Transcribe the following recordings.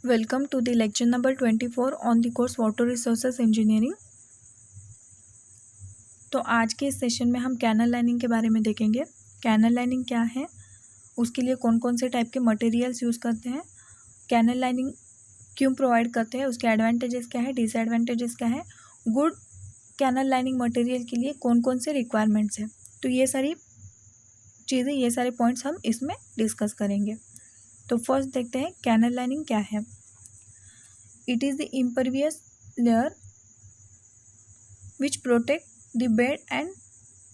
Welcome to the lecture number 24 on the course water resources engineering. तो आज के इस सेशन में हम कैनल लाइनिंग के बारे में देखेंगे। कैनल लाइनिंग क्या है, उसके लिए कौन कौन से टाइप के मटेरियल्स यूज़ करते हैं, कैनल लाइनिंग क्यों प्रोवाइड करते हैं, उसके एडवांटेजेस क्या है, डिसएडवांटेजेस क्या है, गुड कैनल लाइनिंग मटेरियल के लिए कौन कौन से रिक्वायरमेंट्स हैं। तो ये सारी चीज़ें, ये सारे पॉइंट्स हम इसमें डिस्कस करेंगे। तो फर्स्ट देखते हैं कैनल लाइनिंग क्या है। It is the impervious layer which protect the bed and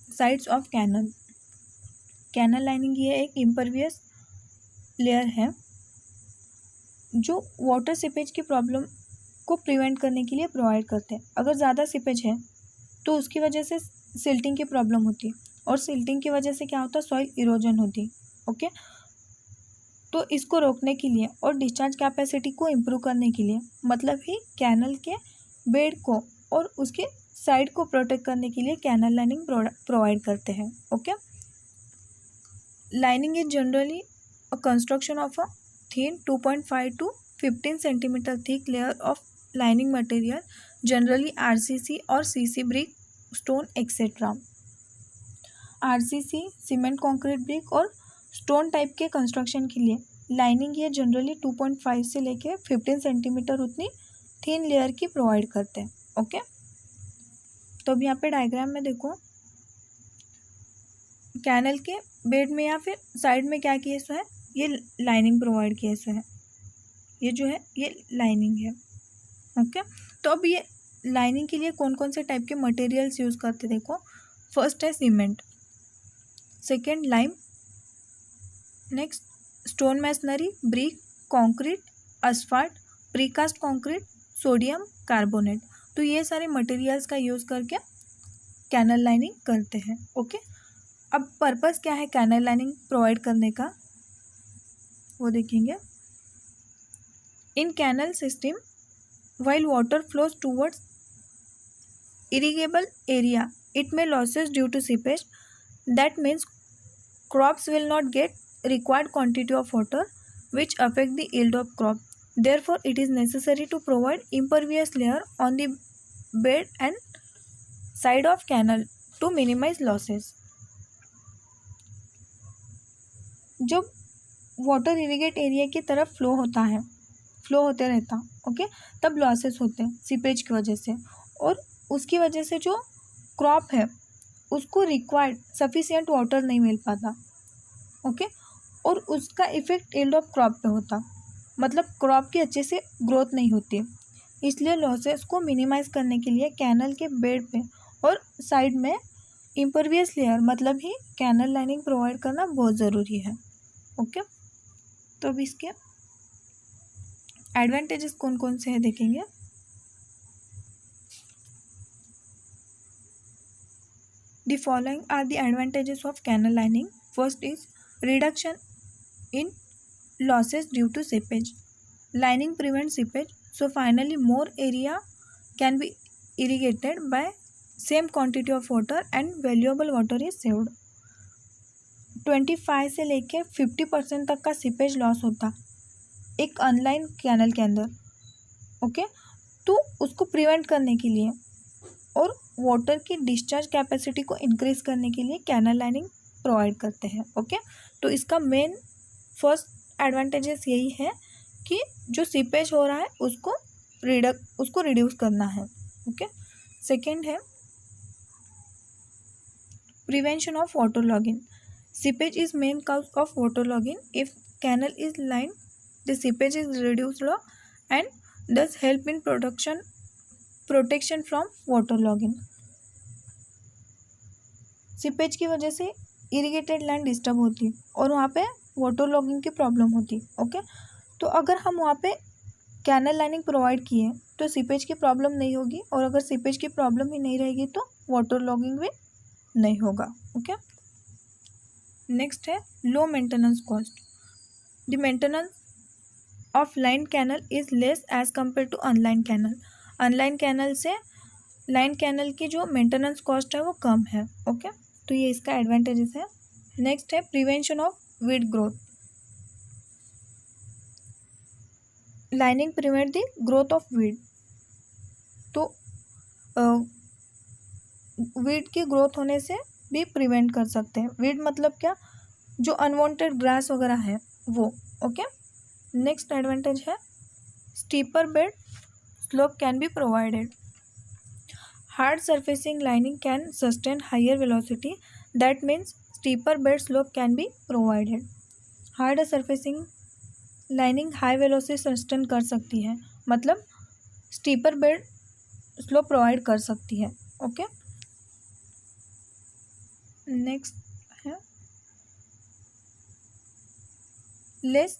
sides of canal। Canal lining ये एक इम्परवियस लेयर है जो वाटर सीपेज की प्रॉब्लम को प्रिवेंट करने के लिए प्रोवाइड करते हैं। अगर ज़्यादा सीपेज है तो उसकी वजह से सिल्टिंग की प्रॉब्लम होती है, और सिल्टिंग की वजह से क्या होता है, सॉइल इरोजन होती है। ओके, तो इसको रोकने के लिए और डिस्चार्ज कैपेसिटी को इम्प्रूव करने के लिए, मतलब ही कैनल के बेड को और उसके साइड को प्रोटेक्ट करने के लिए कैनल लाइनिंग प्रोवाइड करते हैं। Okay, lining is generally a construction of a thin 2.5 to 15 centimetre thick layer of lining material, generally RCC और CC brick, stone etcetera. RCC, cement concrete brick और stone type के construction के लिए lining ये generally 2.5 से लेके 15 centimetre उतनी thin layer की प्रोवाइड करते हैं। ओके, तो अब यहाँ पे डायग्राम में देखो, कैनल के बेड में या फिर साइड में क्या किया सो है, ये लाइनिंग प्रोवाइड किया सो है, ये जो है ये लाइनिंग है। ओके, तो अब ये लाइनिंग के लिए कौन कौन से टाइप के मटेरियल्स यूज़ करते देखो। फर्स्ट है cement, second lime, next stone masonry, brick, concrete, asphalt, precast concrete, sodium carbonate. तो ये सारे मटेरियल्स का यूज़ करके कैनल लाइनिंग करते हैं। ओके, अब पर्पस क्या है कैनल लाइनिंग प्रोवाइड करने का, वो देखेंगे। In canal system while water flows towards irrigable area, it may losses due to seepage. That means crops will not get required quantity of water, which affect the yield of crop. Therefore, it is necessary to provide impervious layer on the bed and side of canal to minimize losses. जब water irrigate area की तरफ flow होते रहता, okay, तब losses होते हैं seepage की वजह से, और उसकी वजह से जो क्रॉप है उसको रिक्वायर्ड सफिशिएंट वाटर नहीं मिल पाता। ओके, और उसका इफेक्ट यील्ड ऑफ क्रॉप पे होता, मतलब क्रॉप की अच्छे से ग्रोथ नहीं होती। इसलिए लॉसेस को मिनिमाइज करने के लिए कैनल के बेड पे और साइड में इम्परवियस लेयर, मतलब ही कैनल लाइनिंग प्रोवाइड करना बहुत ज़रूरी है। ओके, तो अब इसके एडवांटेजेस कौन कौन से हैं देखेंगे। The following are the advantages of canal lining. First is reduction in losses due to seepage. Lining prevents seepage, so finally more area can be irrigated by same quantity of water and valuable water is saved. 25 से लेके 50% तक का seepage loss होता एक online canal के अंदर। Okay, तो उसको प्रिवेंट करने के लिए और वाटर की डिस्चार्ज कैपेसिटी को इंक्रीज करने के लिए कैनल लाइनिंग प्रोवाइड करते हैं। ओके, तो इसका मेन फर्स्ट एडवांटेजेस यही है कि जो सीपेज हो रहा है उसको रिड्यूस करना है। ओके, सेकेंड है prevention of water logging. Seepage is main cause of water logging. If canal is line, the seepage is reduced and thus help in protection from water logging. Seepage की वजह से irrigated land disturb होती है और वहाँ पे water logging की problem होती है। ओके, तो अगर हम वहाँ पे कैनल लाइनिंग प्रोवाइड किए तो सीपेज की प्रॉब्लम नहीं होगी, और अगर सीपेज की प्रॉब्लम ही नहीं रहेगी तो वाटर लॉगिंग भी नहीं होगा। ओके, नेक्स्ट है low maintenance cost. The maintenance of line canal is less as compare to unlined canal. Unlined canal से लाइन कैनल की जो मेंटेनेंस कॉस्ट है वो कम है। ओके, तो ये इसका एडवांटेजेस है। नेक्स्ट है prevention of weed growth. Lining prevent the growth of weed. तो वीड की ग्रोथ होने से भी प्रिवेंट कर सकते हैं। वीड मतलब क्या, जो अनवांटेड ग्रास वगैरह है वो। ओके, नेक्स्ट एडवांटेज है steeper bed slope can be provided. Hard surfacing lining can sustain higher velocity, that means steeper bed slope can be provided. Hard surfacing lining high velocity sustain कर सकती है, मतलब steeper bed slope provide कर सकती है। Okay, next है less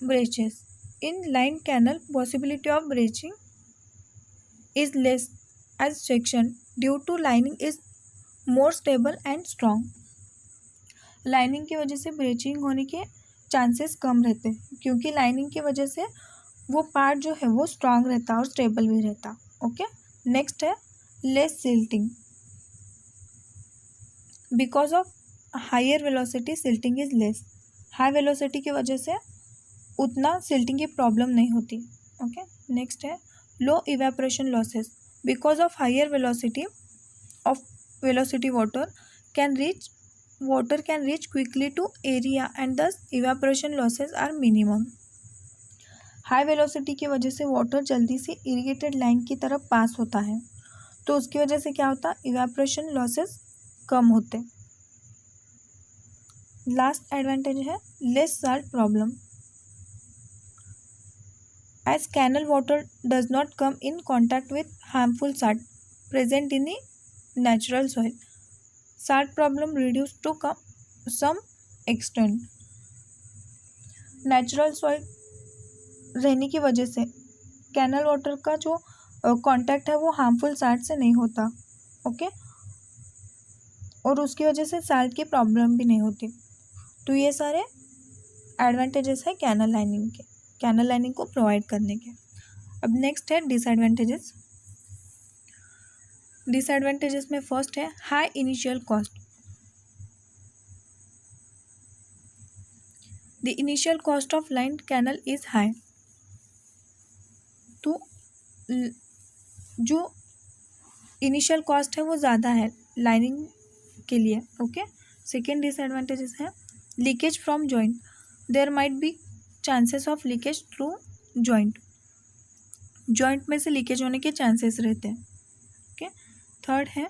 breaches in line canal. Possibility of breaching is less as section due to lining is more stable and strong. Lining की वजह से ब्रेचिंग होने के चांसेस कम रहते हैं, क्योंकि लाइनिंग की वजह से वो पार्ट जो है वो स्ट्रॉन्ग रहता और स्टेबल भी रहता। ओके, नेक्स्ट है less silting. Because of higher velocity silting is less. High velocity की वजह से उतना सिल्टिंग की प्रॉब्लम नहीं होती। ओके, नेक्स्ट है low evaporation losses. Because of higher velocity water can reach quickly to area and thus evaporation losses are minimum. High velocity की वजह से वाटर जल्दी से इरिगेटेड लाइन की तरफ पास होता है, तो उसकी वजह से क्या होता, इवेपोरेशन लॉसेस कम होते। लास्ट एडवांटेज है less salt problem. As canal water does not come in contact with harmful salt present in the natural soil, salt problem reduce to some extent. Natural soil रहने की वजह से canal water का जो contact है वो harmful salt से नहीं होता। ओके, और उसकी वजह से साल्ट की प्रॉब्लम भी नहीं होती। तो ये सारे एडवांटेजेस है कैनल लाइनिंग के, कैनल लाइनिंग को प्रोवाइड करने के। अब नेक्स्ट है डिसएडवांटेजेस। डिसएडवांटेजेस में फर्स्ट है high initial cost. The initial cost of line canal is high. तो जो इनिशियल कॉस्ट है वो ज़्यादा है लाइनिंग के लिए। ओके, सेकेंड डिसएडवांटेजेस है leakage from joint. There might be chances of leakage through joint. Joint में से लीकेज होने के चांसेस रहते हैं। ओके, थर्ड है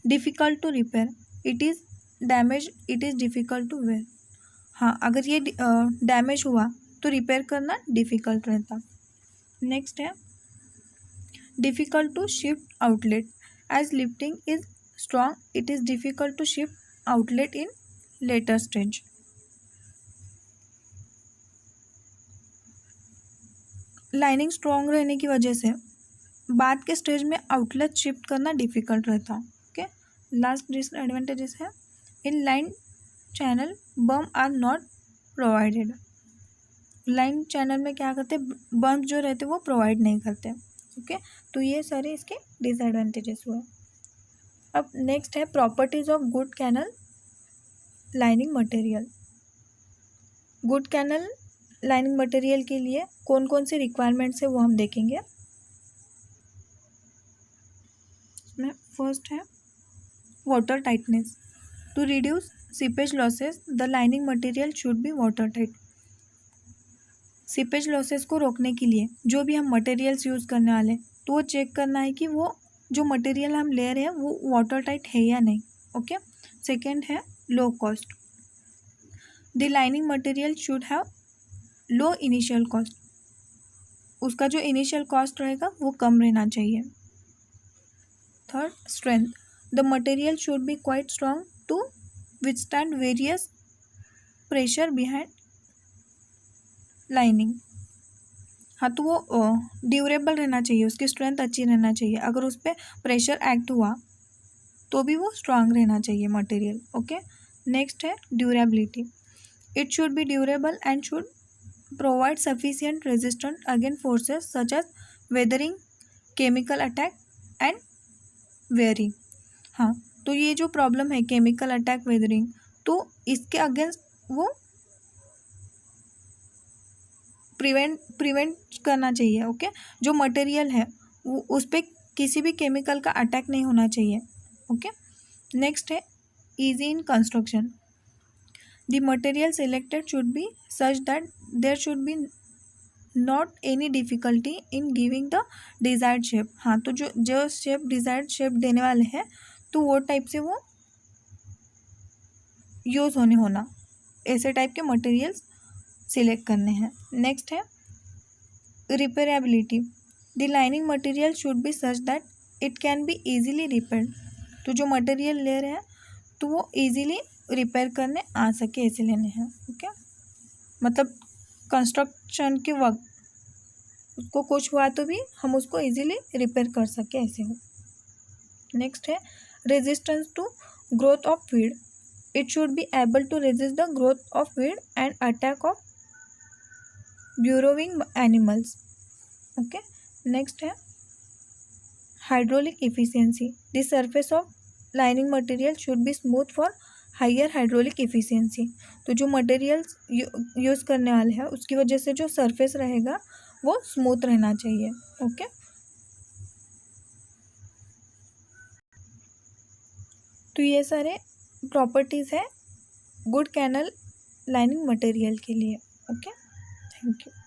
difficult to repair. It is difficult to wear. हाँ, अगर ये डैमेज हुआ तो रिपेयर करना डिफ़िकल्ट रहता। नेक्स्ट है difficult to shift outlet. As lifting is strong, it is difficult to shift outlet in later stage. Lining strong रहने की वजह से बाद के स्टेज में आउटलेट शिफ्ट करना डिफ़िकल्ट रहता। ओके, लास्ट डिसएडवांटेजेस है in line channel berm are not provided. Line channel में क्या करते, बम्प जो रहते वो प्रोवाइड नहीं करते। ओके, तो ये सारे इसके डिसएडवांटेजेस हुए। अब नेक्स्ट है properties of good canal lining material. Good canal lining material के लिए कौन कौन से रिक्वायरमेंट्स है वो हम देखेंगे। इसमें फर्स्ट है water tightness. To reduce seepage losses the lining material should be water tight. Seepage losses को रोकने के लिए जो भी हम मटेरियल्स यूज़ करने वाले तो वो चेक करना है कि वो जो मटेरियल हम ले रहे हैं वो वाटर टाइट है या नहीं। ओके, सेकेंड है low cost. The lining material should have low initial cost. उसका जो इनिशियल कॉस्ट रहेगा वो कम रहना चाहिए। Third, strength. The material should be quite strong to withstand various pressure behind lining. हाँ, तो वो ड्यूरेबल रहना चाहिए, उसकी स्ट्रेंथ अच्छी रहना चाहिए। अगर उस पर प्रेशर एक्ट हुआ तो भी वो स्ट्रांग रहना चाहिए मटेरियल। ओके, नेक्स्ट है durability. It should be durable and should provide sufficient resistance against forces such as weathering, chemical attack and wearing. हाँ, तो ये जो प्रॉब्लम है केमिकल अटैक, वेदरिंग, तो इसके अगेंस्ट वो प्रिवेंट करना चाहिए। ओके, जो मटेरियल है वो उस पर किसी भी केमिकल का अटैक नहीं होना चाहिए। ओके, नेक्स्ट है easy in construction. The material selected should be such that there should be not any difficulty in giving the desired shape. हाँ, तो जो शेप डिजायर्ड शेप देने वाले हैं तो वो टाइप से वो यूज़ होना ऐसे टाइप के मटेरियल्स सिलेक्ट करने हैं। नेक्स्ट है repairability. The lining material should be such that it can be easily repaired. तो जो मटेरियल ले रहे हैं तो वो इजीली रिपेयर करने आ सके ऐसे लेने हैं। ओके, मतलब कंस्ट्रक्शन के वक्त उसको कुछ हुआ तो भी हम उसको इजीली रिपेयर कर सके ऐसे हो। नेक्स्ट है resistance to growth of weed. It should be able to resist the growth of weed and attack of burrowing animals. Okay, next है hydraulic efficiency. The surface of lining material should be smooth for higher hydraulic efficiency. तो जो materials use करने वाले हैं उसकी वजह से जो सरफेस रहेगा वो स्मूथ रहना चाहिए। ओके, तो ये सारे प्रॉपर्टीज़ है गुड कैनल लाइनिंग मटेरियल के लिए। Okay, thank you.